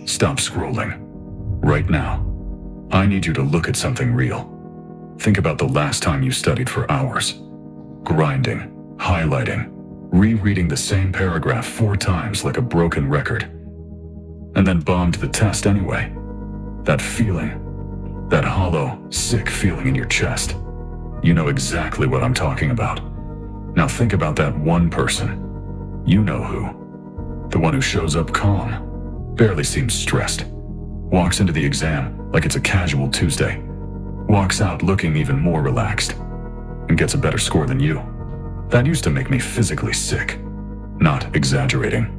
Stop scrolling. Right now. I need you to look at something real. Think about the last time you studied for hours. Grinding, highlighting, rereading the same paragraph 4 times like a broken record. And then bombed the test anyway. That feeling. That hollow, sick feeling in your chest. You know exactly what I'm talking about. Now think about that one person. You know who. The one who shows up calm, barely seems stressed, walks into the exam like it's a casual Tuesday, walks out looking even more relaxed, and gets a better score than you. That used to make me physically sick. Not exaggerating.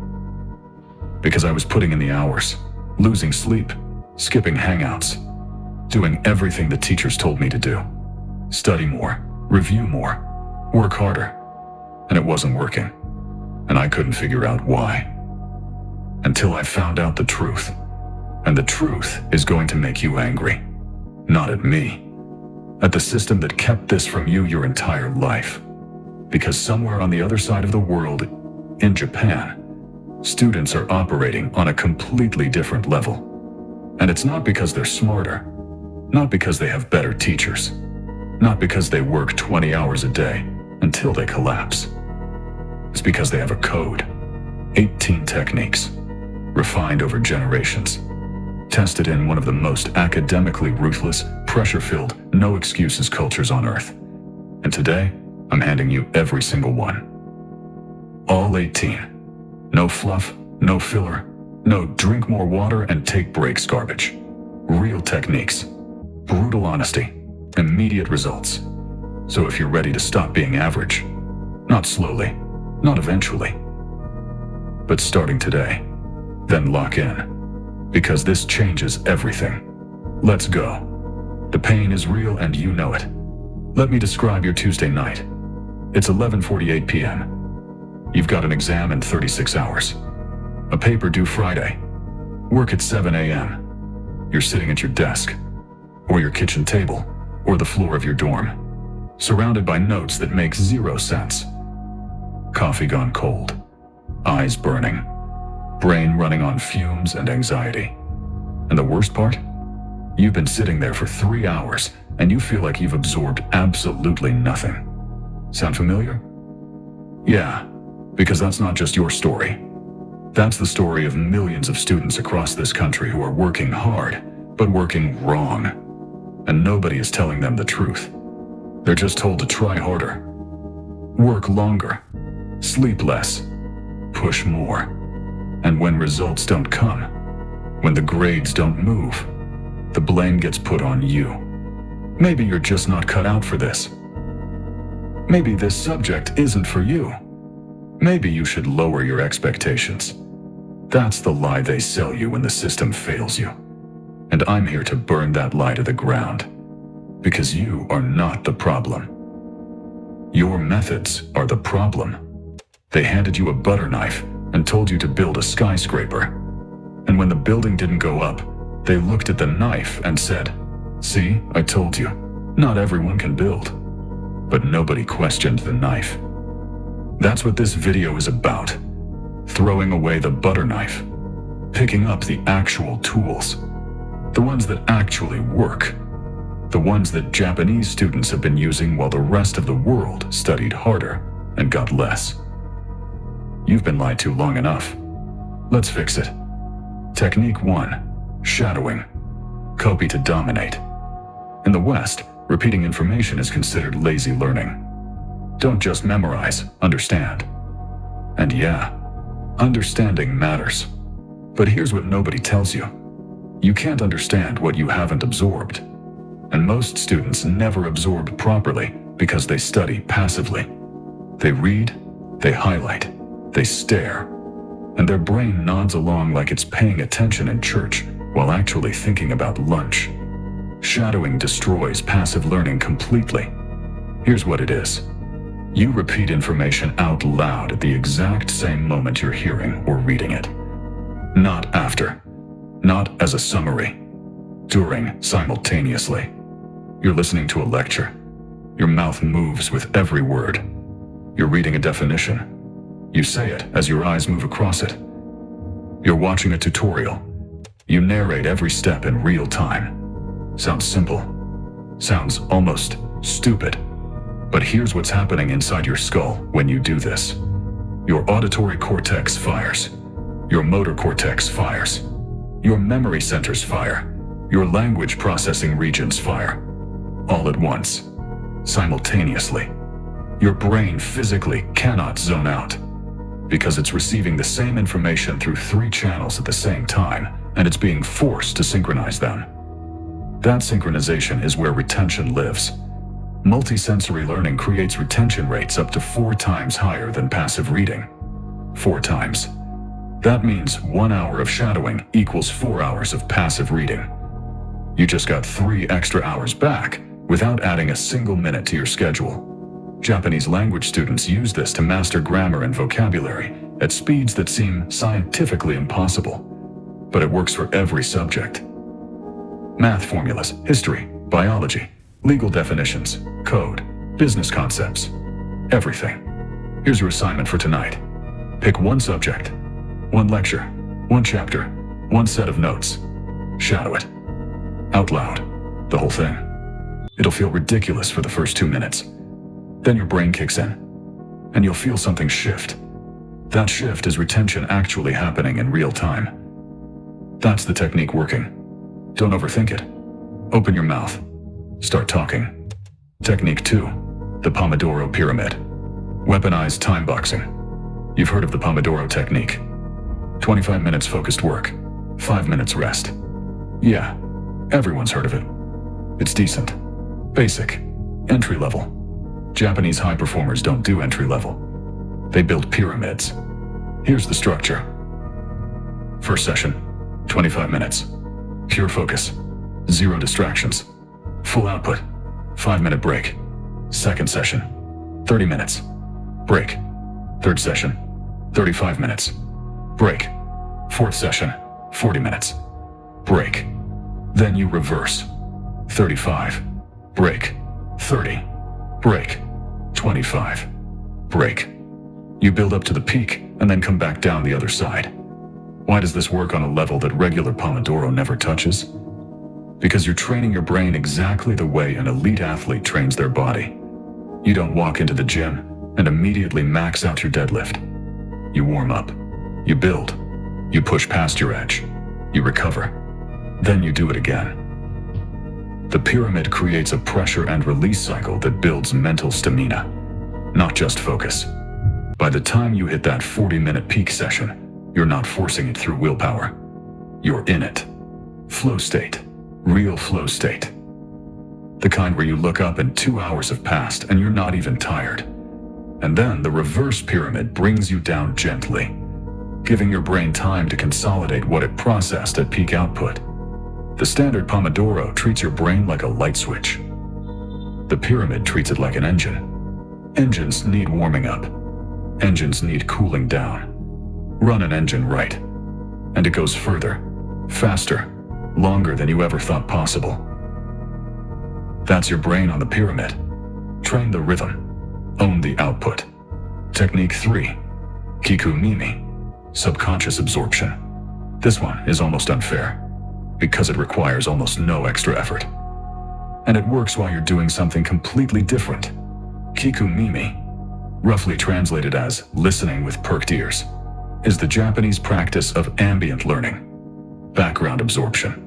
Because I was putting in the hours, losing sleep, skipping hangouts, doing everything the teachers told me to do. Study more, review more, work harder. And it wasn't working. And I couldn't figure out why. Until I found out the truth. And the truth is going to make you angry. Not at me. At the system that kept this from you your entire life. Because somewhere on the other side of the world, in Japan, students are operating on a completely different level. And it's not because they're smarter. Not because they have better teachers. Not because they work 20 hours a day until they collapse. It's because they have a code. 18 techniques. Refined over generations. Tested in one of the most academically ruthless, pressure-filled, no-excuses cultures on Earth. And today, I'm handing you every single one. All 18. No fluff, no filler, no drink more water and take breaks garbage. Real techniques. Brutal honesty. Immediate results. So if you're ready to stop being average, not slowly, not eventually, but starting today, then lock in. Because this changes everything. Let's go. The pain is real and you know it. Let me describe your Tuesday night. It's 11:48 p.m. You've got an exam in 36 hours. A paper due Friday. Work at 7 a.m. You're sitting at your desk, or your kitchen table, or the floor of your dorm, surrounded by notes that make 0 sense. Coffee gone cold. Eyes burning. Brain running on fumes and anxiety. And the worst part? You've been sitting there for 3 hours and you feel like you've absorbed absolutely nothing. Sound familiar? Yeah, because that's not just your story. That's the story of millions of students across this country who are working hard, but working wrong. And nobody is telling them the truth. They're just told to try harder, work longer, sleep less, push more. And when results don't come, when the grades don't move, the blame gets put on you. Maybe you're just not cut out for this. Maybe this subject isn't for you. Maybe you should lower your expectations. That's the lie they sell you when the system fails you. And I'm here to burn that lie to the ground. Because you are not the problem. Your methods are the problem. They handed you a butter knife and told you to build a skyscraper. And when the building didn't go up, they looked at the knife and said, "See, I told you, not everyone can build." But nobody questioned the knife. That's what this video is about. Throwing away the butter knife. Picking up the actual tools. The ones that actually work. The ones that Japanese students have been using while the rest of the world studied harder and got less. You've been lied to long enough. Let's fix it. Technique 1. Shadowing. Copy to dominate. In the West, repeating information is considered lazy learning. Don't just memorize, understand. And yeah, understanding matters. But here's what nobody tells you. You can't understand what you haven't absorbed. And most students never absorb properly because they study passively. They read, they highlight, they stare, and their brain nods along like it's paying attention in church while actually thinking about lunch. Shadowing destroys passive learning completely. Here's what it is. You repeat information out loud at the exact same moment you're hearing or reading it. Not after. Not as a summary. During, simultaneously. You're listening to a lecture. Your mouth moves with every word. You're reading a definition. You say it as your eyes move across it. You're watching a tutorial. You narrate every step in real time. Sounds simple. Sounds almost stupid. But here's what's happening inside your skull when you do this. Your auditory cortex fires. Your motor cortex fires. Your memory centers fire. Your language processing regions fire. All at once. Simultaneously. Your brain physically cannot zone out because it's receiving the same information through 3 channels at the same time, and it's being forced to synchronize them. That synchronization is where retention lives. Multisensory learning creates retention rates up to 4 times higher than passive reading. 4 times. That means 1 hour of shadowing equals 4 hours of passive reading. You just got 3 extra hours back without adding a single minute to your schedule. Japanese language students use this to master grammar and vocabulary at speeds that seem scientifically impossible, but it works for every subject. Math formulas, history, biology, legal definitions, code, business concepts, everything. Here's your assignment for tonight. Pick 1 subject, 1 lecture, 1 chapter, 1 set of notes. Shadow it. Out loud. The whole thing. It'll feel ridiculous for the first 2 minutes. Then your brain kicks in, and you'll feel something shift. That shift is retention actually happening in real time. That's the technique working. Don't overthink it. Open your mouth. Start talking. Technique 2, the Pomodoro Pyramid. Weaponized time boxing. You've heard of the Pomodoro technique. 25 minutes focused work, 5 minutes rest. Yeah, everyone's heard of it. It's decent, basic, entry level. Japanese high performers don't do entry level. They build pyramids. Here's the structure. First session, 25 minutes. Pure focus, 0 distractions. Full output, 5-minute break. Second session, 30 minutes. Break. Third session, 35 minutes. Break. Fourth session, 40 minutes. Break. Then you reverse. 35. Break. 30. Break. 25. Break. You build up to the peak and then come back down the other side. Why does this work on a level that regular Pomodoro never touches? Because you're training your brain exactly the way an elite athlete trains their body. You don't walk into the gym and immediately max out your deadlift. You warm up. You build. You push past your edge. You recover. Then you do it again. The pyramid creates a pressure and release cycle that builds mental stamina, not just focus. By the time you hit that 40-minute peak session, you're not forcing it through willpower. You're in it. Flow state. Real flow state. The kind where you look up and 2 hours have passed and you're not even tired. And then the reverse pyramid brings you down gently, giving your brain time to consolidate what it processed at peak output. The standard Pomodoro treats your brain like a light switch. The pyramid treats it like an engine. Engines need warming up. Engines need cooling down. Run an engine right, and it goes further, faster, longer than you ever thought possible. That's your brain on the pyramid. Train the rhythm. Own the output. Technique 3. 𝐒𝐭𝐮𝐲, subconscious absorption. This one is almost unfair, because it requires almost no extra effort. And it works while you're doing something completely different. 𝐒𝐭𝐮𝐲, roughly translated as listening with perked ears, is the Japanese practice of ambient learning, background absorption.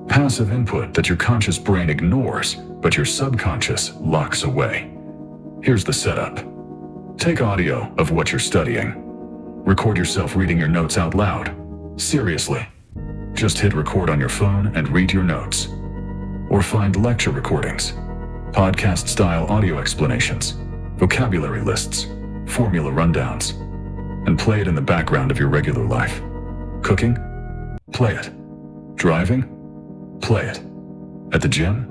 Passive input that your conscious brain ignores, but your subconscious locks away. Here's the setup. Take audio of what you're studying. Record yourself reading your notes out loud. Seriously. Just hit record on your phone and read your notes. Or find lecture recordings, podcast-style audio explanations, vocabulary lists, formula rundowns, and play it in the background of your regular life. Cooking? Play it. Driving? Play it. At the gym?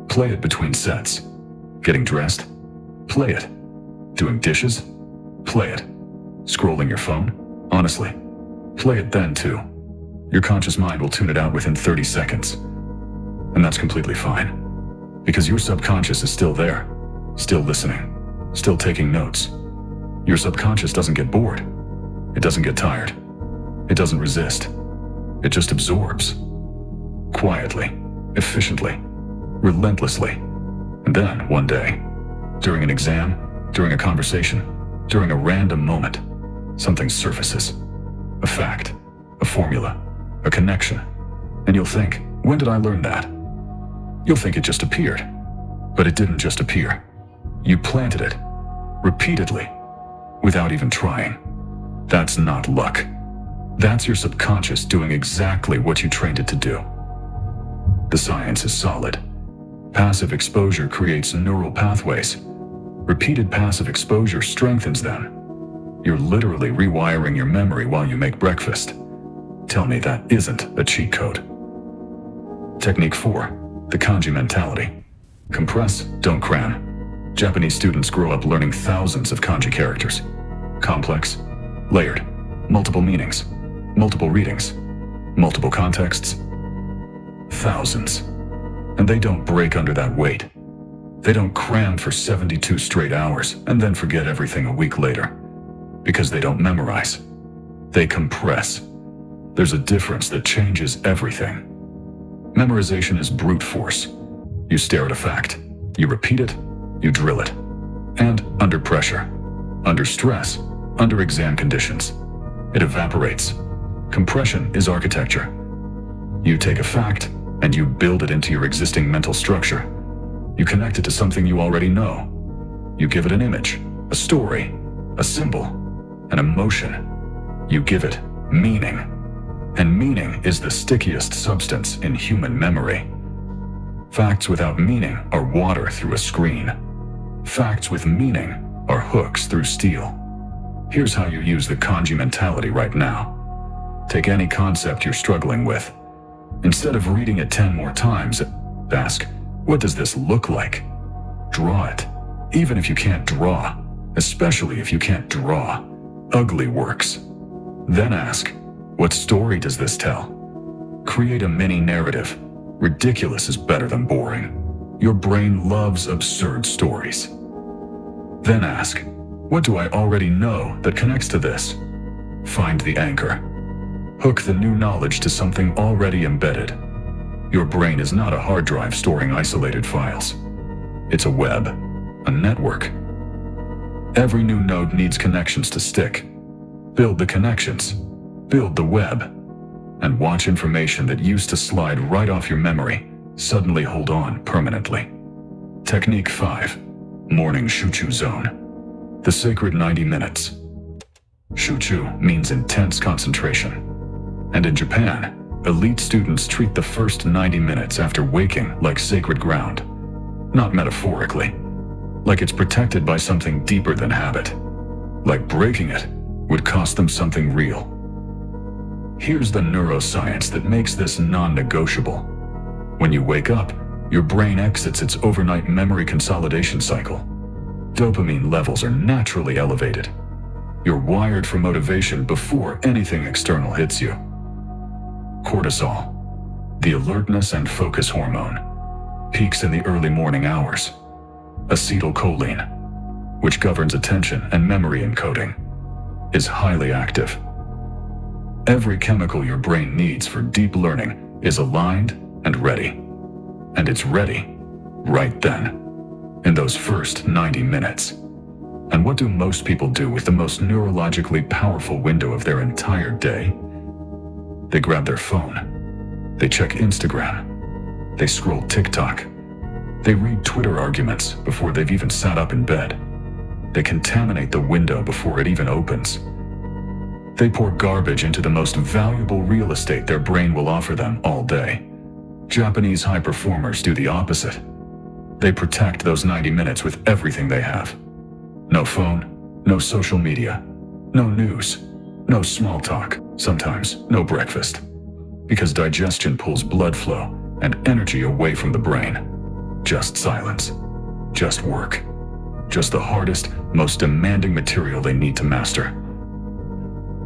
Play it between sets. Getting dressed? Play it. Doing dishes? Play it. Scrolling your phone? Honestly, play it then too. Your conscious mind will tune it out within 30 seconds. And that's completely fine, because your subconscious is still there, still listening, still taking notes. Your subconscious doesn't get bored. It doesn't get tired. It doesn't resist. It just absorbs. Quietly, efficiently, relentlessly. And then, one day, during an exam, during a conversation, during a random moment, something surfaces. A fact, a formula, a connection. And you'll think, when did I learn that? You'll think it just appeared. But it didn't just appear. You planted it, repeatedly, without even trying. That's not luck. That's your subconscious doing exactly what you trained it to do. The science is solid. Passive exposure creates neural pathways. Repeated passive exposure strengthens them. You're literally rewiring your memory while you make breakfast. Tell me that isn't a cheat code. Technique 4, the kanji mentality. Compress, don't cram. Japanese students grow up learning thousands of kanji characters. Complex, layered, multiple meanings, multiple readings, multiple contexts. Thousands. And they don't break under that weight. They don't cram for 72 straight hours and then forget everything a week later. Because they don't memorize. They compress. There's a difference that changes everything. Memorization is brute force. You stare at a fact. You repeat it. You drill it. And under pressure, under stress, under exam conditions, it evaporates. Compression is architecture. You take a fact and you build it into your existing mental structure. You connect it to something you already know. You give it an image, a story, a symbol, an emotion. You give it meaning. And meaning is the stickiest substance in human memory. Facts without meaning are water through a screen. Facts with meaning are hooks through steel. Here's how you use the kanji mentality right now. Take any concept you're struggling with. Instead of reading it 10 more times, ask, what does this look like? Draw it. Even if you can't draw, especially if you can't draw, ugly works. Then ask, what story does this tell? Create a mini narrative. Ridiculous is better than boring. Your brain loves absurd stories. Then ask, what do I already know that connects to this? Find the anchor. Hook the new knowledge to something already embedded. Your brain is not a hard drive storing isolated files. It's a web, a network. Every new node needs connections to stick. Build the connections, build the web, and watch information that used to slide right off your memory suddenly hold on permanently. Technique 5, Morning Shuchu Zone. The sacred 90 minutes. Shuchu means intense concentration. And in Japan, elite students treat the first 90 minutes after waking like sacred ground. Not metaphorically. Like it's protected by something deeper than habit. Like breaking it would cost them something real. Here's the neuroscience that makes this non-negotiable. When you wake up, your brain exits its overnight memory consolidation cycle. Dopamine levels are naturally elevated. You're wired for motivation before anything external hits you. Cortisol, the alertness and focus hormone, peaks in the early morning hours. Acetylcholine, which governs attention and memory encoding, is highly active. Every chemical your brain needs for deep learning is aligned and ready. And it's ready right then, in those first 90 minutes. And what do most people do with the most neurologically powerful window of their entire day? They grab their phone. They check Instagram. They scroll TikTok. They read Twitter arguments before they've even sat up in bed. They contaminate the window before it even opens. They pour garbage into the most valuable real estate their brain will offer them all day. Japanese high performers do the opposite. They protect those 90 minutes with everything they have. No phone, no social media, no news, no small talk, sometimes no breakfast. Because digestion pulls blood flow and energy away from the brain. Just silence. Just work. Just the hardest, most demanding material they need to master.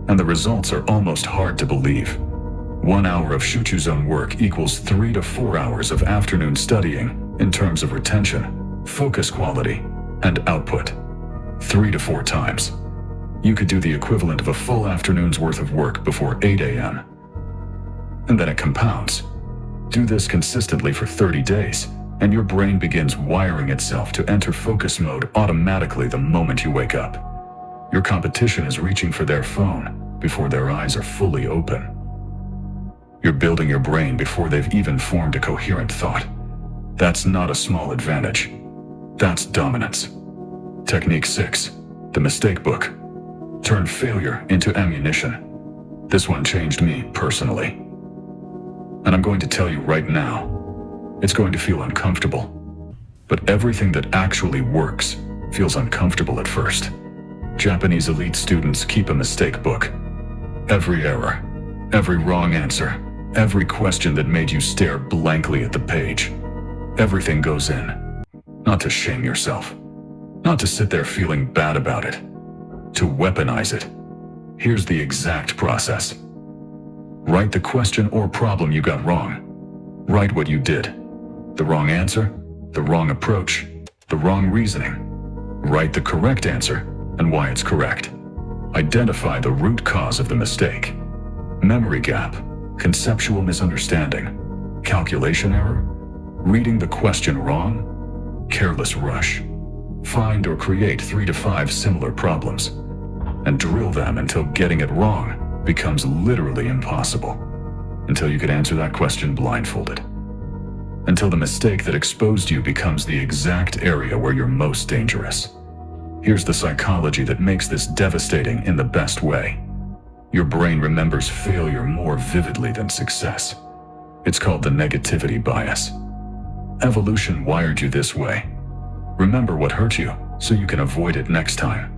And the results are almost hard to believe. 1 hour of Shuchu Zone work equals 3 to 4 hours of afternoon studying in terms of retention, focus quality, and output. 3 to 4 times. You could do the equivalent of a full afternoon's worth of work before 8 a.m. and then it compounds. Do this consistently for 30 days, and your brain begins wiring itself to enter focus mode automatically the moment you wake up. Your competition is reaching for their phone before their eyes are fully open. You're building your brain before they've even formed a coherent thought. That's not a small advantage. That's dominance. Technique 6, the mistake book. Turn failure into ammunition. This one changed me personally. And I'm going to tell you right now, it's going to feel uncomfortable. But everything that actually works feels uncomfortable at first. Japanese elite students keep a mistake book. Every error, every wrong answer, every question that made you stare blankly at the page. Everything goes in. Not to shame yourself. Not to sit there feeling bad about it. To weaponize it. Here's the exact process. Write the question or problem you got wrong. Write what you did. The wrong answer, the wrong approach, the wrong reasoning. Write the correct answer and why it's correct. Identify the root cause of the mistake. Memory gap, conceptual misunderstanding, calculation error, reading the question wrong, careless rush. Find or create 3 to 5 similar problems and drill them until getting it wrong becomes literally impossible. Until you can answer that question blindfolded. Until the mistake that exposed you becomes the exact area where you're most dangerous. Here's the psychology that makes this devastating in the best way. Your brain remembers failure more vividly than success. It's called the negativity bias. Evolution wired you this way. Remember what hurt you so you can avoid it next time.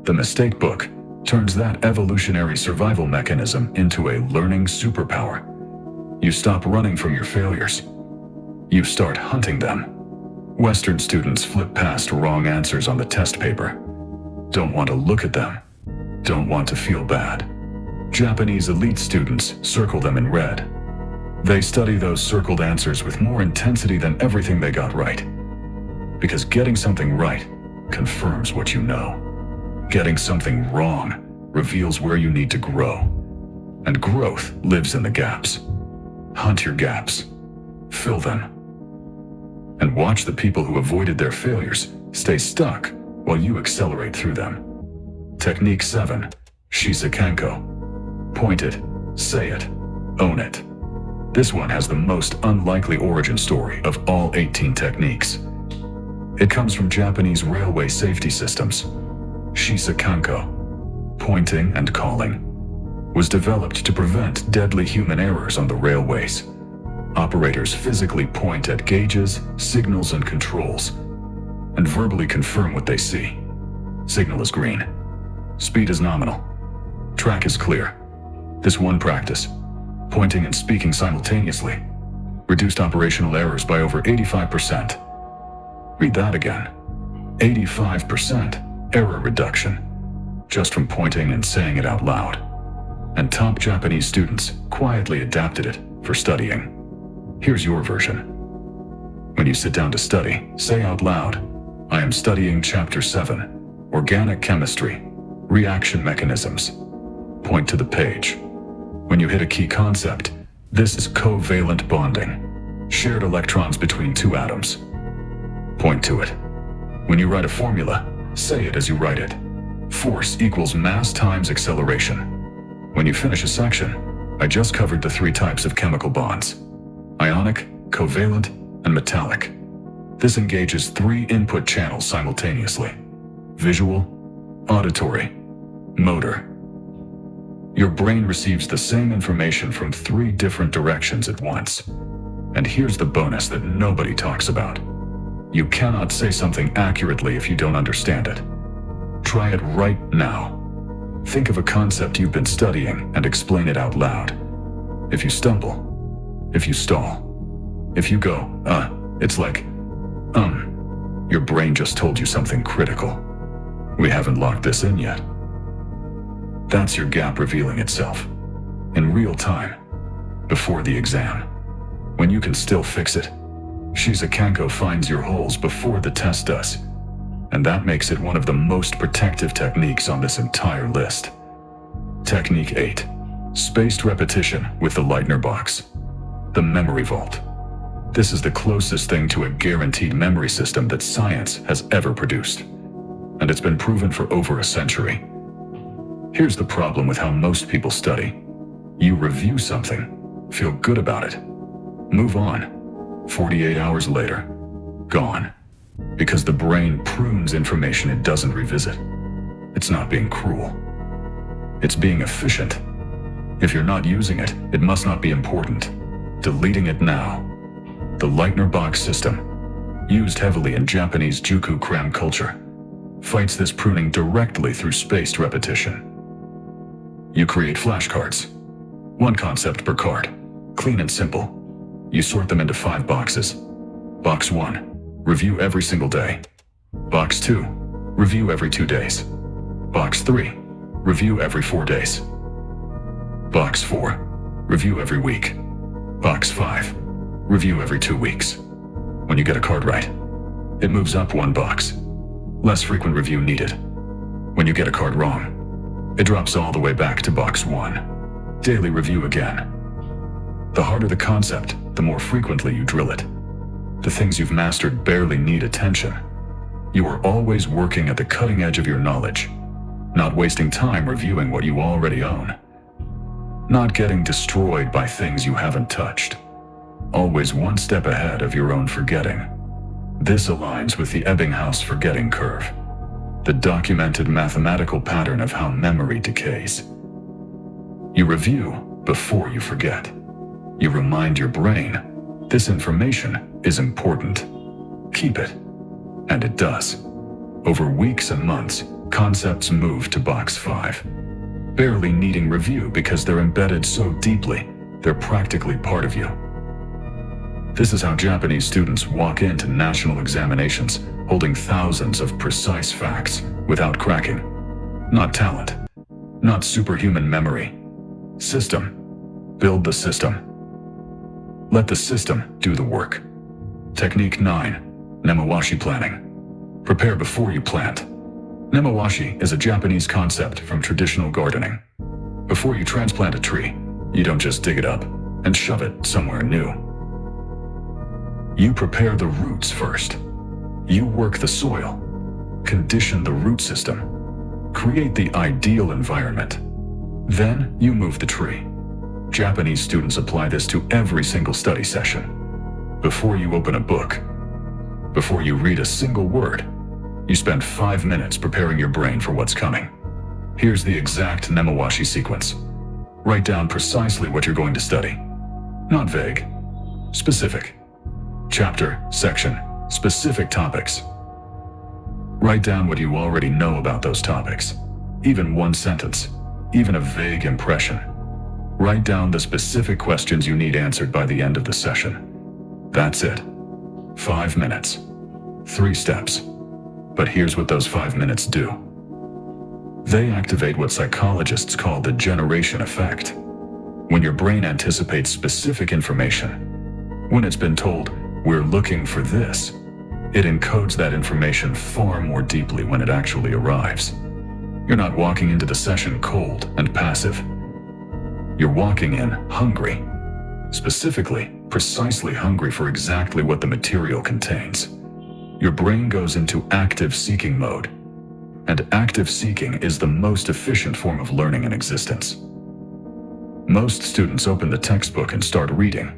The mistake book turns that evolutionary survival mechanism into a learning superpower. You stop running from your failures. You start hunting them. Western students flip past wrong answers on the test paper. Don't want to look at them. Don't want to feel bad. Japanese elite students circle them in red. They study those circled answers with more intensity than everything they got right. Because getting something right confirms what you know. Getting something wrong reveals where you need to grow. And growth lives in the gaps. Hunt your gaps. Fill them. And watch the people who avoided their failures stay stuck while you accelerate through them. Technique 7, 𝐒𝐭𝐮𝐝𝐻. Point it, say it, own it. This one has the most unlikely origin story of all 18 techniques. It comes from Japanese railway safety systems. 𝐒𝐭𝐮𝐝𝐻, pointing and calling, was developed to prevent deadly human errors on the railways. Operators physically point at gauges, signals, and controls, and verbally confirm what they see. Signal is green. Speed is nominal. Track is clear. This one practice, pointing and speaking simultaneously, reduced operational errors by over 85%. Read that again. 85% error reduction, just from pointing and saying it out loud. And top Japanese students quietly adapted it for studying. Here's your version. When you sit down to study, say out loud, I am studying Chapter 7, Organic Chemistry, Reaction Mechanisms. Point to the page. When you hit a key concept, this is covalent bonding, shared electrons between 2 atoms. Point to it. When you write a formula, say it as you write it. Force equals mass times acceleration. When you finish a section, I just covered the 3 types of chemical bonds: ionic, covalent, and metallic. This engages 3 input channels simultaneously: visual, auditory, motor. Your brain receives the same information from 3 different directions at once. And here's the bonus that nobody talks about. You cannot say something accurately if you don't understand it. Try it right now. Think of a concept you've been studying and explain it out loud. If you stumble, if you stall, if you go, it's like, your brain just told you something critical. We haven't locked this in yet. That's your gap revealing itself. In real time. Before the exam. When you can still fix it. 𝐒𝐭𝐮𝐝𝐻 finds your holes before the test does. And that makes it one of the most protective techniques on this entire list. Technique 8. Spaced repetition with the Leitner box. The memory vault. This is the closest thing to a guaranteed memory system that science has ever produced. And it's been proven for over a century. Here's the problem with how most people study. You review something, feel good about it, move on. 48 hours later, gone. Because the brain prunes information it doesn't revisit. It's not being cruel. It's being efficient. If you're not using it, it must not be important. Deleting it now. The Leitner box system, used heavily in Japanese Juku cram culture, fights this pruning directly through spaced repetition. You create flashcards. One concept per card. Clean and simple. You sort them into 5 boxes. Box 1. Review every single day. Box 2. Review every 2 days. Box 3. Review every 4 days. Box 4. Review every week. Box 5. Review every 2 weeks. When you get a card right, it moves up 1 box. Less frequent review needed. When you get a card wrong, it drops all the way back to box 1. Daily review again. The harder the concept, the more frequently you drill it. The things you've mastered barely need attention. You are always working at the cutting edge of your knowledge, not wasting time reviewing what you already own. Not getting destroyed by things you haven't touched. Always one step ahead of your own forgetting. This aligns with the Ebbinghaus forgetting curve, the documented mathematical pattern of how memory decays. You review before you forget. You remind your brain, this information is important. Keep it. And it does. Over weeks and months, concepts move to box 5, barely needing review because they're embedded so deeply, they're practically part of you. This is how Japanese students walk into national examinations holding thousands of precise facts without cracking. Not talent, not superhuman memory. System. Build the system. Let the system do the work. Technique 9. Nemawashi planning. Prepare before you plant. Nemawashi is a Japanese concept from traditional gardening. Before you transplant a tree, you don't just dig it up and shove it somewhere new. You prepare the roots first. You work the soil, condition the root system, create the ideal environment. Then you move the tree. Japanese students apply this to every single study session. Before you open a book, before you read a single word, you spend 5 minutes preparing your brain for what's coming. Here's the exact Nemawashi sequence. Write down precisely what you're going to study. Not vague, specific. Chapter, section, specific topics. Write down what you already know about those topics. Even one sentence, even a vague impression. Write down the specific questions you need answered by the end of the session. That's it. 5 minutes. 3 steps. But here's what those 5 minutes do. They activate what psychologists call the generation effect. When your brain anticipates specific information, when it's been told, "We're looking for this," it encodes that information far more deeply when it actually arrives. You're not walking into the session cold and passive. You're walking in hungry. Specifically, precisely hungry for exactly what the material contains. Your brain goes into active seeking mode. And active seeking is the most efficient form of learning in existence. Most students open the textbook and start reading.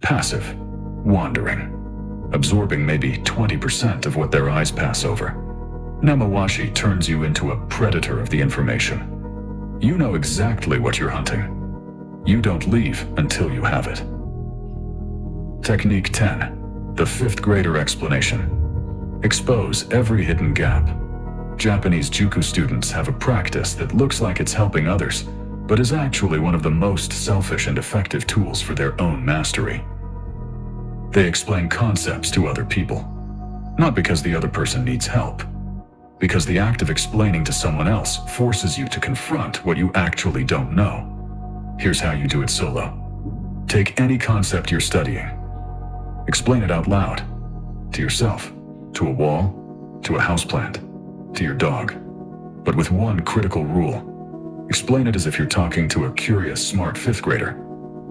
Passive. Wandering. Absorbing maybe 20% of what their eyes pass over. Nemawashi turns you into a predator of the information. You know exactly what you're hunting. You don't leave until you have it. Technique 10. The 5th grader explanation. Expose every hidden gap. Japanese Juku students have a practice that looks like it's helping others, but is actually one of the most selfish and effective tools for their own mastery. They explain concepts to other people, not because the other person needs help, because the act of explaining to someone else forces you to confront what you actually don't know. Here's how you do it solo. Take any concept you're studying. Explain it out loud, to yourself, to a wall, to a houseplant, to your dog, but with one critical rule. Explain it as if you're talking to a curious, smart fifth grader.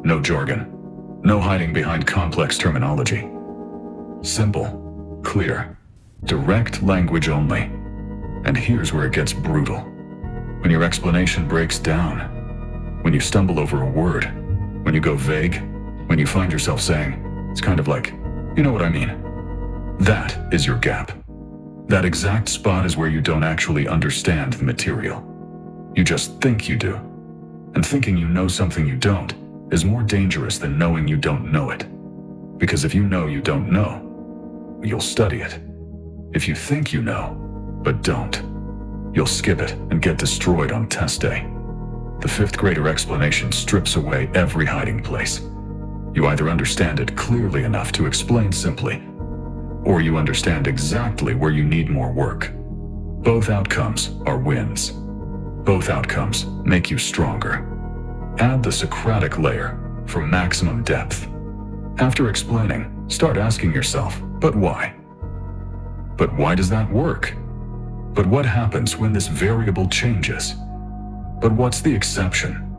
No jargon. No hiding behind complex terminology. Simple, clear, direct language only. And here's where it gets brutal. When your explanation breaks down, when you stumble over a word, when you go vague, when you find yourself saying, it's kind of like, you know what I mean? That is your gap. That exact spot is where you don't actually understand the material. You just think you do. And thinking you know something you don't is more dangerous than knowing you don't know it. Because if you know you don't know, you'll study it. If you think you know, but don't, you'll skip it and get destroyed on test day. The fifth grader explanation strips away every hiding place. You either understand it clearly enough to explain simply, or you understand exactly where you need more work. Both outcomes are wins. Both outcomes make you stronger. Add the Socratic layer for maximum depth. After explaining, start asking yourself, but why? But why does that work? But what happens when this variable changes? But what's the exception?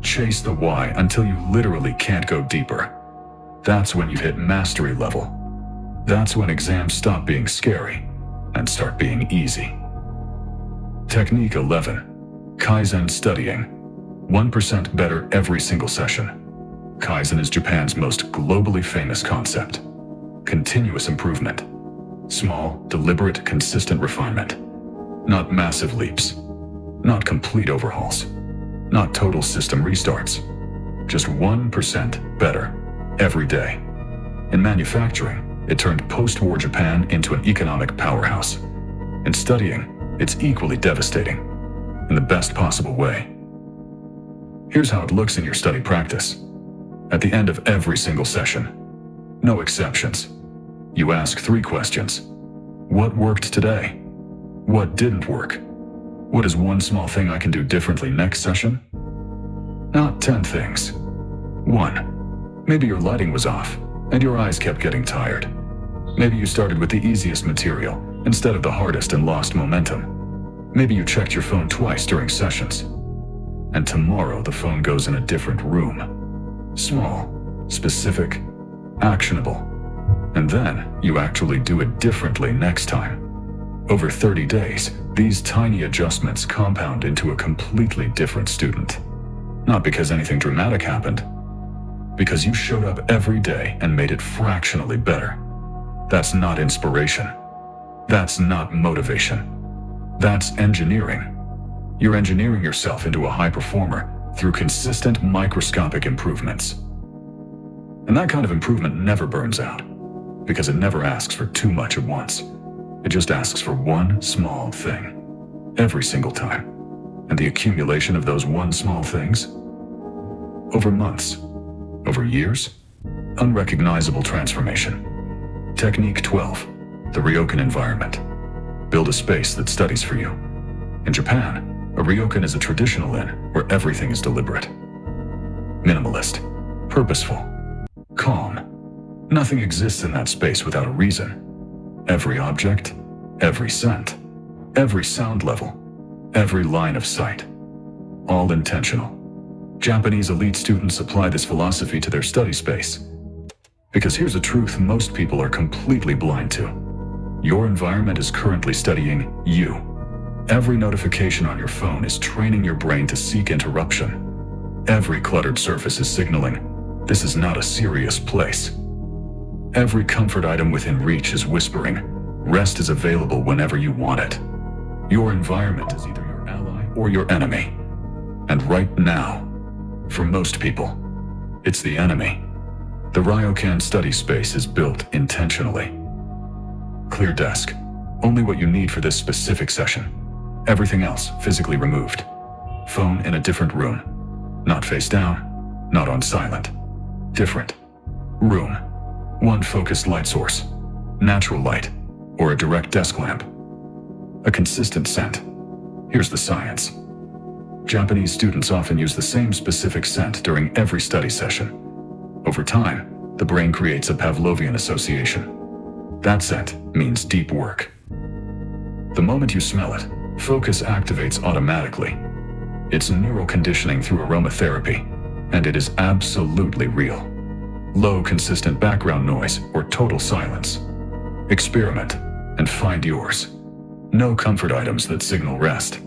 Chase the why until you literally can't go deeper. That's when you've hit mastery level. That's when exams stop being scary and start being easy. Technique 11. Kaizen studying. 1% better every single session. Kaizen is Japan's most globally famous concept. Continuous improvement. Small, deliberate, consistent refinement. Not massive leaps. Not complete overhauls. Not total system restarts. Just 1% better every day. In manufacturing, it turned post-war Japan into an economic powerhouse. In studying, it's equally devastating. In the best possible way. Here's how it looks in your study practice. At the end of every single session, no exceptions, you ask 3 questions. What worked today? What didn't work? What is one small thing I can do differently next session? Not 10 things. 1. Maybe your lighting was off, and your eyes kept getting tired. Maybe you started with the easiest material, instead of the hardest and lost momentum. Maybe you checked your phone twice during sessions. And tomorrow the phone goes in a different room. Small, specific, actionable. And then you actually do it differently next time. Over 30 days, these tiny adjustments compound into a completely different student. Not because anything dramatic happened, because you showed up every day and made it fractionally better. That's not inspiration. That's not motivation. That's engineering. You're engineering yourself into a high performer through consistent microscopic improvements. And that kind of improvement never burns out, because it never asks for too much at once. It just asks for one small thing, every single time. And the accumulation of those one small things, over months, over years, unrecognizable transformation. Technique 12, the ryokan environment. Build a space that studies for you. In Japan, a ryokan is a traditional inn where everything is deliberate. Minimalist, purposeful, calm. Nothing exists in that space without a reason. Every object, every scent, every sound level, every line of sight. All intentional. Japanese elite students apply this philosophy to their study space. Because here's a truth most people are completely blind to. Your environment is currently studying you. Every notification on your phone is training your brain to seek interruption. Every cluttered surface is signaling, this is not a serious place. Every comfort item within reach is whispering, rest is available whenever you want it. Your environment is either your ally or your enemy. And right now, for most people, it's the enemy. The ryokan study space is built intentionally. Clear desk. Only what you need for this specific session. Everything else physically removed. Phone in a different room. Not face down, not on silent. Different. Room. One focused light source. Natural light, or a direct desk lamp. A consistent scent. Here's the science. Japanese students often use the same specific scent during every study session. Over time, the brain creates a Pavlovian association. That scent means deep work. The moment you smell it, focus activates automatically. It's neural conditioning through aromatherapy, and it is absolutely real. Low, consistent background noise or total silence. Experiment and find yours. No comfort items that signal rest.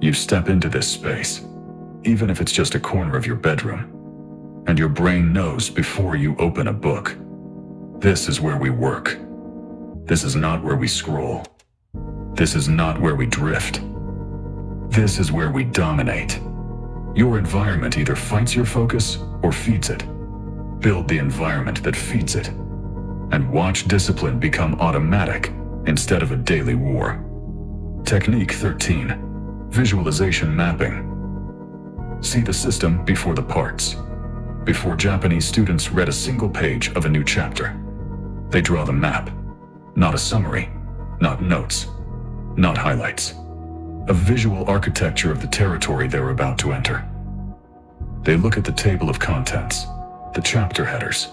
You step into this space, even if it's just a corner of your bedroom, and your brain knows before you open a book. This is where we work. This is not where we scroll. This is not where we drift. This is where we dominate. Your environment either fights your focus or feeds it. Build the environment that feeds it, and watch discipline become automatic instead of a daily war. Technique 13. Visualization mapping. See the system before the parts. Before Japanese students read a single page of a new chapter, they draw the map, not a summary, not notes, not highlights. A visual architecture of the territory they're about to enter. They look at the table of contents, the chapter headers,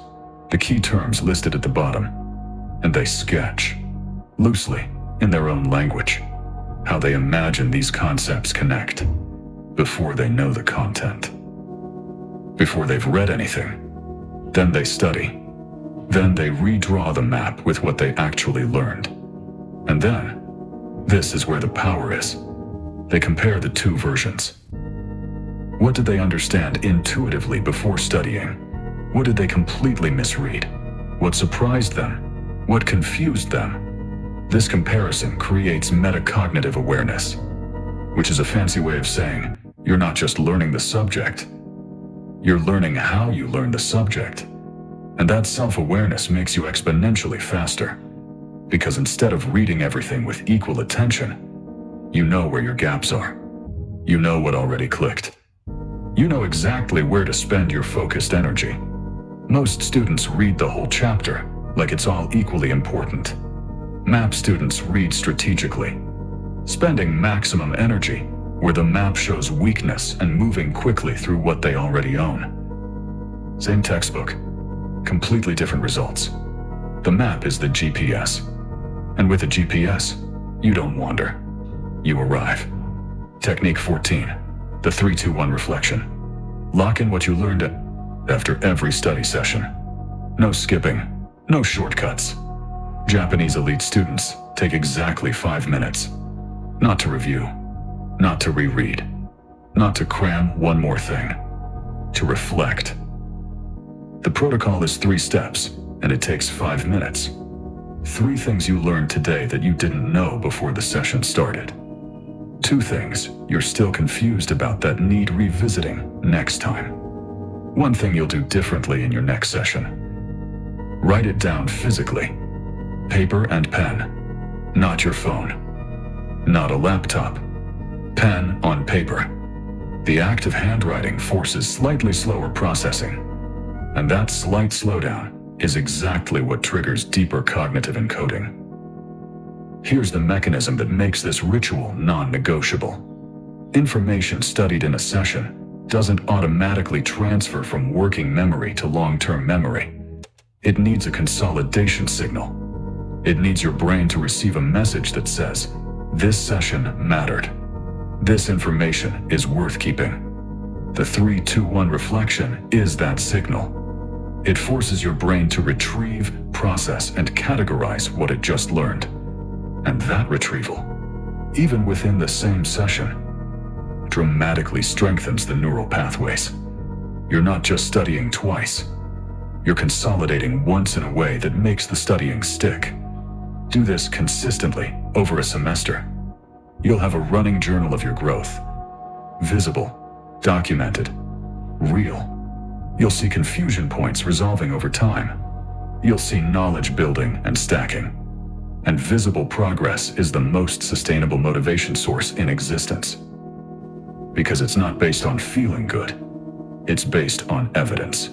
the key terms listed at the bottom, and they sketch, loosely, in their own language, how they imagine these concepts connect, before they know the content. Before they've read anything, then they study. Then they redraw the map with what they actually learned. And then, this is where the power is. They compare the two versions. What did they understand intuitively before studying? What did they completely misread? What surprised them? What confused them? This comparison creates metacognitive awareness, which is a fancy way of saying you're not just learning the subject, you're learning how you learn the subject. And that self-awareness makes you exponentially faster, because instead of reading everything with equal attention, you know where your gaps are. You know what already clicked. You know exactly where to spend your focused energy. Most students read the whole chapter like it's all equally important. MAP students read strategically, spending maximum energy where the map shows weakness and moving quickly through what they already own. Same textbook, completely different results. The map is the GPS, and with a GPS, you don't wander, you arrive. Technique 14, the 3-2-1 reflection. Lock in what you learned after every study session. No skipping, no shortcuts. Japanese elite students take exactly 5 minutes. Not to review, not to reread, not to cram one more thing. To reflect. The protocol is 3 steps, and it takes 5 minutes. 3 things you learned today that you didn't know before the session started. 2 things you're still confused about that need revisiting next time. 1 thing you'll do differently in your next session. Write it down physically. Paper and pen, not your phone, not a laptop. Pen on paper. The act of handwriting forces slightly slower processing, and that slight slowdown is exactly what triggers deeper cognitive encoding. Here's the mechanism that makes this ritual non-negotiable. Information studied in a session doesn't automatically transfer from working memory to long-term memory. It needs a consolidation signal. It needs your brain to receive a message that says, this session mattered. This information is worth keeping. The 3-2-1 reflection is that signal. It forces your brain to retrieve, process, and categorize what it just learned. And that retrieval, even within the same session, dramatically strengthens the neural pathways. You're not just studying twice. You're consolidating once in a way that makes the studying stick. Do this consistently over a semester. You'll have a running journal of your growth. Visible, documented, real. You'll see confusion points resolving over time. You'll see knowledge building and stacking. And visible progress is the most sustainable motivation source in existence. Because it's not based on feeling good. It's based on evidence.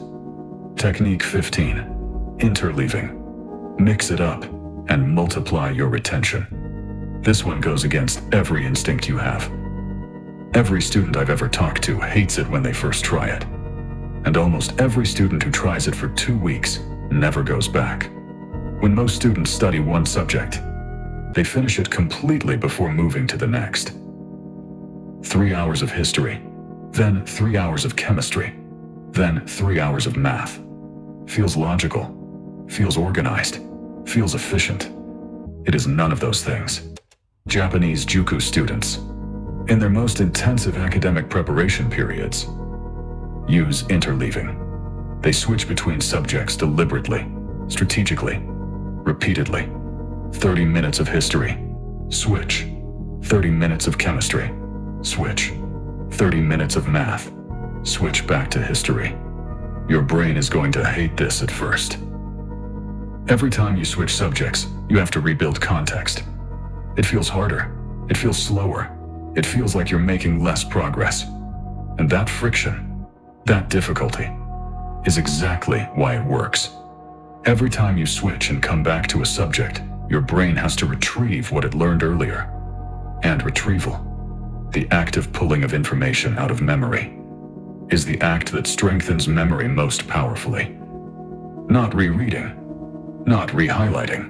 Technique 15. Interleaving. Mix it up and multiply your retention. This one goes against every instinct you have. Every student I've ever talked to hates it when they first try it. And almost every student who tries it for 2 weeks never goes back. When most students study one subject, they finish it completely before moving to the next. 3 hours of history, then 3 hours of chemistry, then 3 hours of math. Feels logical, feels organized, feels efficient. It is none of those things. Japanese Juku students, in their most intensive academic preparation periods, use interleaving. They switch between subjects deliberately, strategically, repeatedly. 30 minutes of history, switch. 30 minutes of chemistry, switch. 30 minutes of math, switch back to history. Your brain is going to hate this at first. Every time you switch subjects, you have to rebuild context. It feels harder, it feels slower, it feels like you're making less progress. And that friction, that difficulty, is exactly why it works. Every time you switch and come back to a subject, your brain has to retrieve what it learned earlier. And retrieval, the active pulling of information out of memory, is the act that strengthens memory most powerfully. Not rereading, not re-highlighting.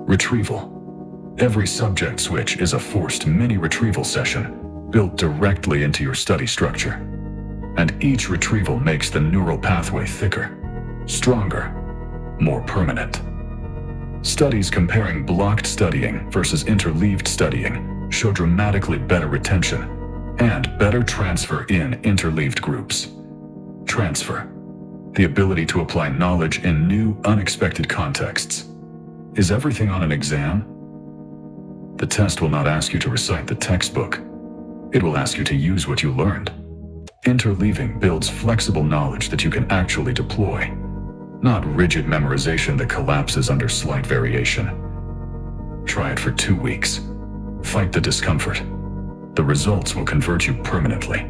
Retrieval. Every subject switch is a forced mini-retrieval session built directly into your study structure. And each retrieval makes the neural pathway thicker, stronger, more permanent. Studies comparing blocked studying versus interleaved studying show dramatically better retention and better transfer in interleaved groups. Transfer, the ability to apply knowledge in new, unexpected contexts. Is everything on an exam? The test will not ask you to recite the textbook. It will ask you to use what you learned. Interleaving builds flexible knowledge that you can actually deploy, not rigid memorization that collapses under slight variation. Try it for 2 weeks. Fight the discomfort. The results will convert you permanently.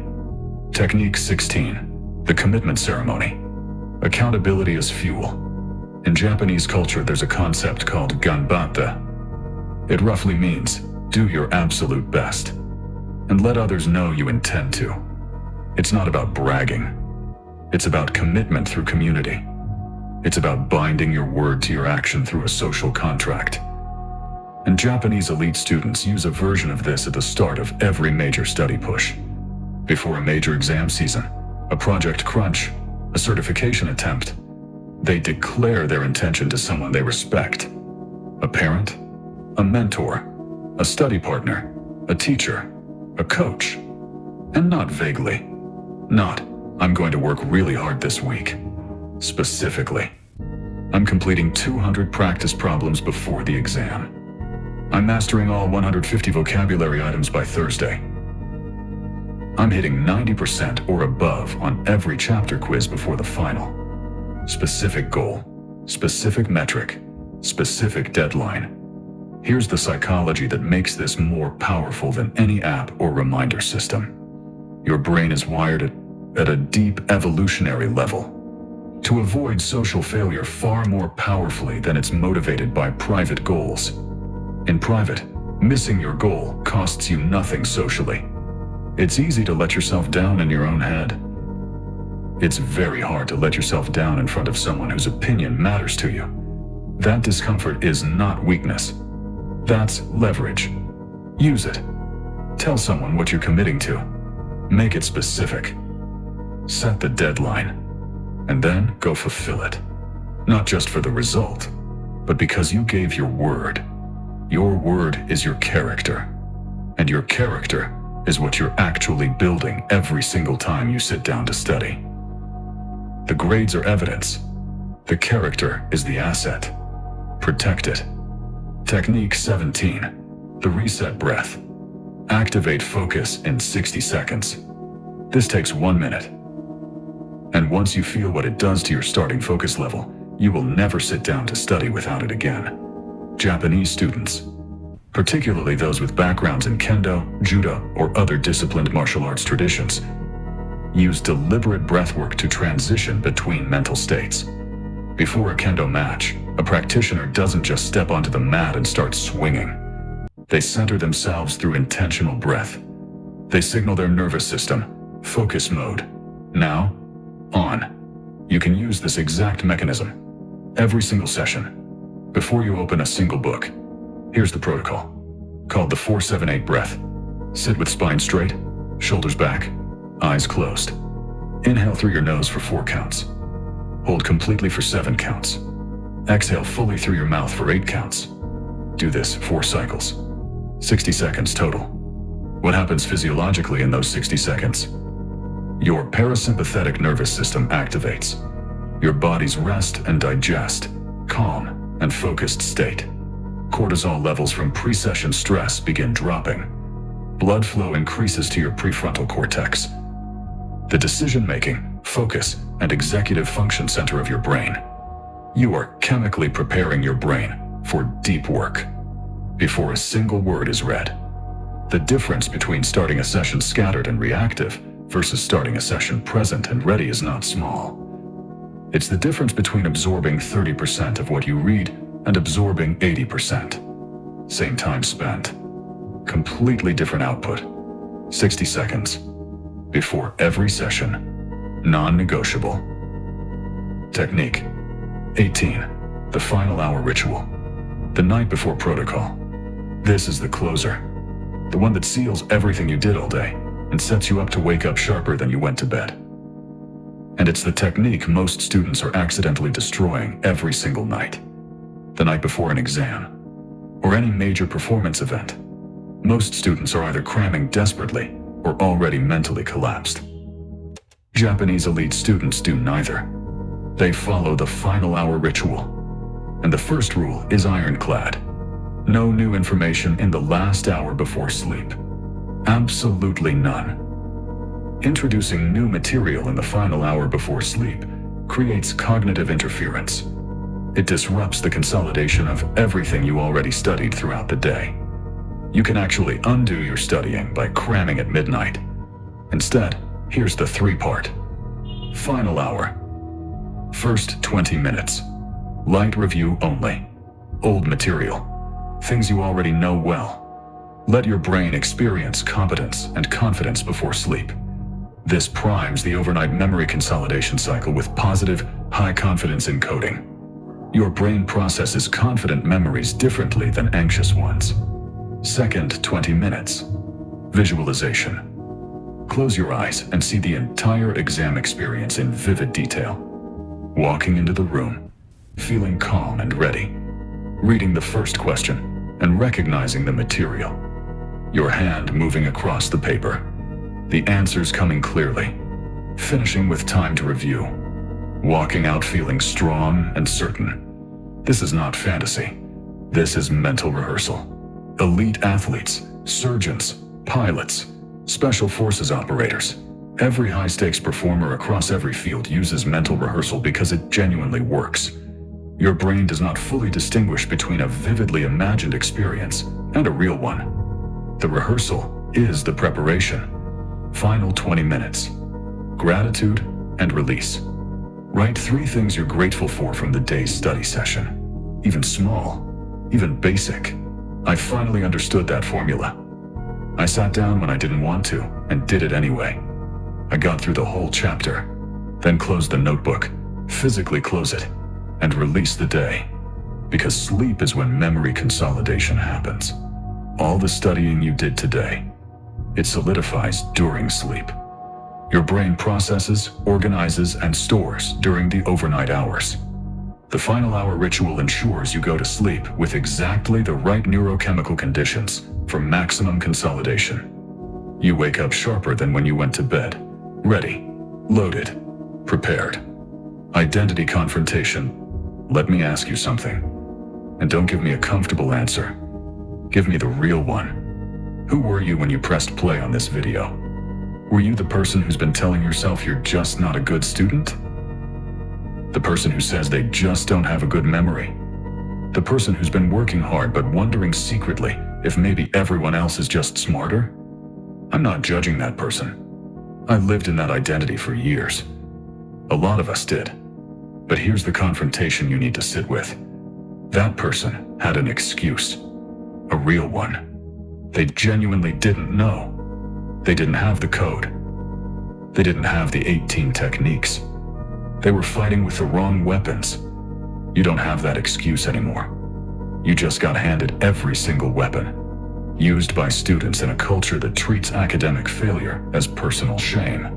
Technique 16, the commitment ceremony. Accountability as fuel. In Japanese culture, there's a concept called ganbatte. It roughly means, do your absolute best, and let others know you intend to. It's not about bragging. It's about commitment through community. It's about binding your word to your action through a social contract. And Japanese elite students use a version of this at the start of every major study push. Before a major exam season, a project crunch, a certification attempt, they declare their intention to someone they respect. A parent, a mentor, a study partner, a teacher, a coach. And not vaguely. Not, I'm going to work really hard this week. Specifically, I'm completing 200 practice problems before the exam. I'm mastering all 150 vocabulary items by Thursday. I'm hitting 90% or above on every chapter quiz before the final. Specific goal, specific metric, specific deadline. Here's the psychology that makes this more powerful than any app or reminder system. Your brain is wired at a deep evolutionary level to avoid social failure far more powerfully than it's motivated by private goals. In private, missing your goal costs you nothing socially. It's easy to let yourself down in your own head. It's very hard to let yourself down in front of someone whose opinion matters to you. That discomfort is not weakness. That's leverage. Use it. Tell someone what you're committing to. Make it specific. Set the deadline. And then go fulfill it. Not just for the result, but because you gave your word. Your word is your character. And your character is what you're actually building every single time you sit down to study. The grades are evidence. The character is the asset. Protect it. Technique 17, the reset breath. Activate focus in 60 seconds. This takes 1 minute. And once you feel what it does to your starting focus level, you will never sit down to study without it again. Japanese students, particularly those with backgrounds in kendo, judo, or other disciplined martial arts traditions, use deliberate breathwork to transition between mental states. Before a kendo match, a practitioner doesn't just step onto the mat and start swinging. They center themselves through intentional breath. They signal their nervous system, focus mode. Now, on. You can use this exact mechanism every single session. Before you open a single book, here's the protocol, called the 4-7-8 breath. Sit with spine straight, Shoulders back, eyes closed. Inhale through your nose for 4 counts. Hold completely for 7 counts. Exhale fully through your mouth for 8 counts. Do this 4 cycles. 60 seconds total. What happens physiologically in those 60 seconds? Your parasympathetic nervous system activates. Your body's rest and digest, calm and focused state. Cortisol levels from pre-session stress begin dropping. Blood flow increases to your prefrontal cortex, the decision-making, focus, and executive function center of your brain. You are chemically preparing your brain for deep work before a single word is read. The difference between starting a session scattered and reactive versus starting a session present and ready is not small. It's the difference between absorbing 30% of what you read and absorbing 80%. Same time spent. Completely different output. 60 seconds. Before every session. Non-negotiable. Technique. 18. The final hour ritual. The night before protocol. This is the closer. The one that seals everything you did all day and sets you up to wake up sharper than you went to bed. And it's the technique most students are accidentally destroying every single night. The night before an exam, or any major performance event. Most students are either cramming desperately or already mentally collapsed. Japanese elite students do neither. They follow the final hour ritual. And the first rule is ironclad. No new information in the last hour before sleep. Absolutely none. Introducing new material in the final hour before sleep creates cognitive interference. It disrupts the consolidation of everything you already studied throughout the day. You can actually undo your studying by cramming at midnight. Instead, here's the 3-part. Final hour. First 20 minutes. Light review only. Old material. Things you already know well. Let your brain experience competence and confidence before sleep. This primes the overnight memory consolidation cycle with positive, high-confidence encoding. Your brain processes confident memories differently than anxious ones. Second 20 minutes. Visualization. Close your eyes and see the entire exam experience in vivid detail. Walking into the room, feeling calm and ready. Reading the first question and recognizing the material. Your hand moving across the paper. The answers coming clearly. Finishing with time to review. Walking out feeling strong and certain. This is not fantasy. This is mental rehearsal. Elite athletes, surgeons, pilots, special forces operators. Every high-stakes performer across every field uses mental rehearsal because it genuinely works. Your brain does not fully distinguish between a vividly imagined experience and a real one. The rehearsal is the preparation. Final 20 minutes. Gratitude and release. Write 3 things you're grateful for from the day's study session. Even small, even basic. I finally understood that formula. I sat down when I didn't want to and did it anyway. I got through the whole chapter, then closed the notebook, physically close it, and release the day. Because sleep is when memory consolidation happens. All the studying you did today, it solidifies during sleep. Your brain processes, organizes, and stores during the overnight hours. The final hour ritual ensures you go to sleep with exactly the right neurochemical conditions for maximum consolidation. You wake up sharper than when you went to bed, ready, loaded, prepared. Identity confrontation. Let me ask you something. And don't give me a comfortable answer. Give me the real one. Who were you when you pressed play on this video? Were you the person who's been telling yourself you're just not a good student? The person who says they just don't have a good memory? The person who's been working hard but wondering secretly if maybe everyone else is just smarter? I'm not judging that person. I lived in that identity for years. A lot of us did. But here's the confrontation you need to sit with. That person had an excuse. A real one. They genuinely didn't know. They didn't have the code. They didn't have the 18 techniques. They were fighting with the wrong weapons. You don't have that excuse anymore. You just got handed every single weapon. used by students in a culture that treats academic failure as personal shame.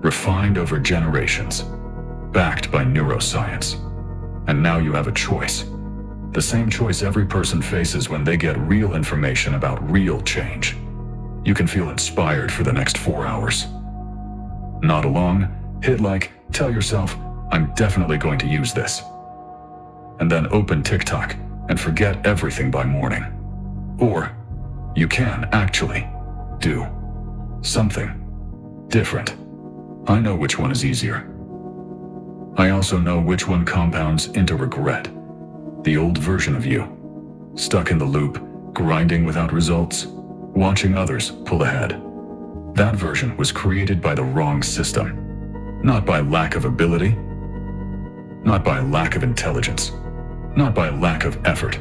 Refined over generations, backed by neuroscience. And now you have a choice. The same choice every person faces when they get real information about real change. You can feel inspired for the next 4 hours. Nod along, hit like, tell yourself, I'm definitely going to use this. And then open TikTok and forget everything by morning. Or you can actually do something different. I know which one is easier. I also know which one compounds into regret. The old version of you, stuck in the loop, grinding without results, watching others pull ahead. That version was created by the wrong system. Not by lack of ability, not by lack of intelligence, not by lack of effort,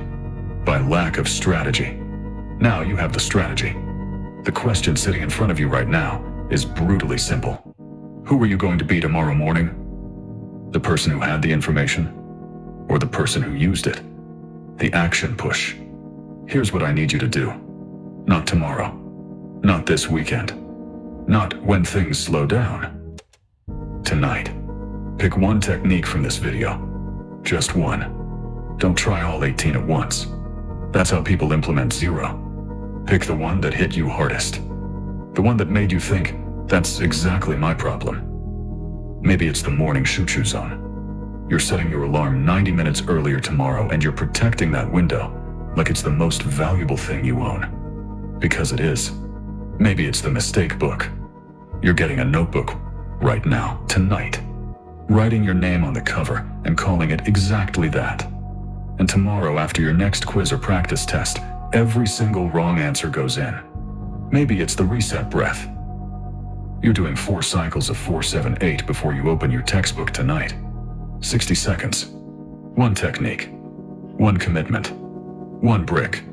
by lack of strategy. Now you have the strategy. The question sitting in front of you right now is brutally simple. Who are you going to be tomorrow morning? The person who had the information, or the person who used it? The action push. Here's what I need you to do. Not tomorrow. Not this weekend. Not when things slow down. Tonight. Pick one technique from this video. Just one. Don't try all 18 at once. That's how people implement zero. Pick the one that hit you hardest. The one that made you think, that's exactly my problem. Maybe it's the morning 𝐒𝐿 zone. You're setting your alarm 90 minutes earlier tomorrow and you're protecting that window like it's the most valuable thing you own. Because it is. Maybe it's the mistake book. You're getting a notebook right now, tonight. Writing your name on the cover and calling it exactly that. And tomorrow after your next quiz or practice test, every single wrong answer goes in. Maybe it's the reset breath. You're doing 4 cycles of 4-7-8 before you open your textbook tonight. 60 seconds. One technique. One commitment. One brick.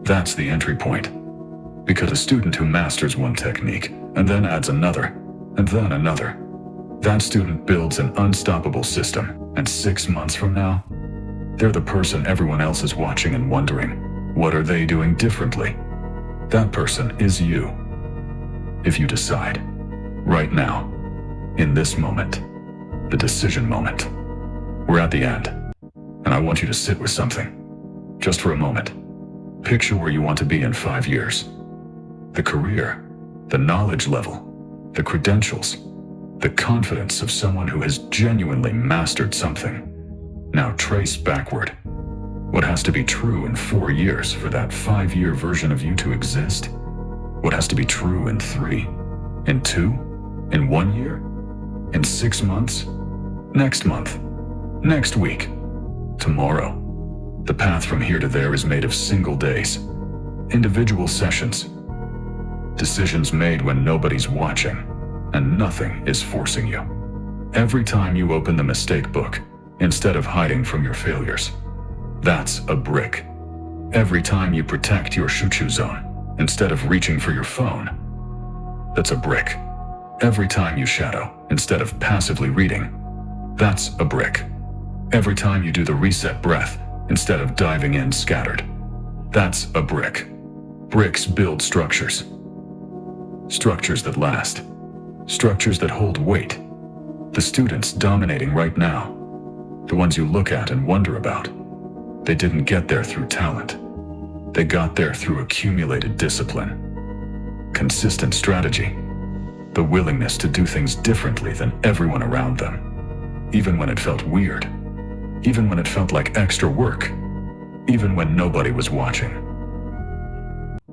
That's the entry point. Because a student who masters one technique and then adds another, and then another, that student builds an unstoppable system, and 6 months from now, they're the person everyone else is watching and wondering, what are they doing differently? That person is you. If you decide, right now, in this moment, the decision moment, we're at the end, and I want you to sit with something, just for a moment. Picture where you want to be in 5 years. The career, the knowledge level, the credentials, the confidence of someone who has genuinely mastered something. Now trace backward. What has to be true in 4 years for that 5-year version of you to exist? What has to be true in 3? In 2? In 1 year? In 6 months? Next month? Next week? Tomorrow? The path from here to there is made of single days. Individual sessions. Decisions made when nobody's watching, and nothing is forcing you. Every time you open the mistake book, instead of hiding from your failures, that's a brick. Every time you protect your 𝐒𝐿 zone, instead of reaching for your phone, that's a brick. Every time you shadow, instead of passively reading, that's a brick. Every time you do the reset breath, instead of diving in scattered, that's a brick. Bricks build structures. Structures that last. Structures that hold weight. The students dominating right now, the ones you look at and wonder about, they didn't get there through talent. They got there through accumulated discipline, consistent strategy, the willingness to do things differently than everyone around them, even when it felt weird, even when it felt like extra work, even when nobody was watching.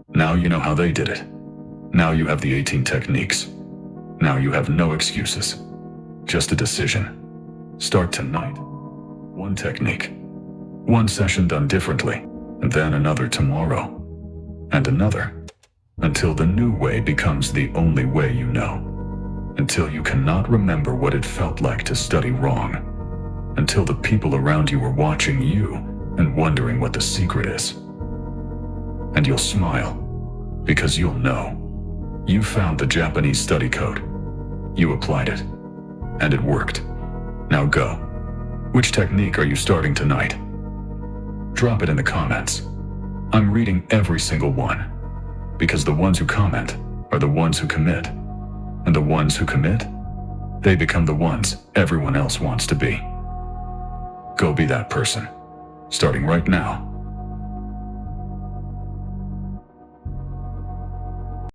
Now you know how they did it. Now you have the 18 techniques. Now you have no excuses. Just a decision. Start tonight. One technique. One session done differently, and then another tomorrow. And another. Until the new way becomes the only way you know. Until you cannot remember what it felt like to study wrong. Until the people around you are watching you and wondering what the secret is. And you'll smile, because you'll know. You found the Japanese study code. You applied it. And it worked. Now go. Which technique are you starting tonight? Drop it in the comments. I'm reading every single one. Because the ones who comment are the ones who commit. And the ones who commit, they become the ones everyone else wants to be. Go be that person. Starting right now.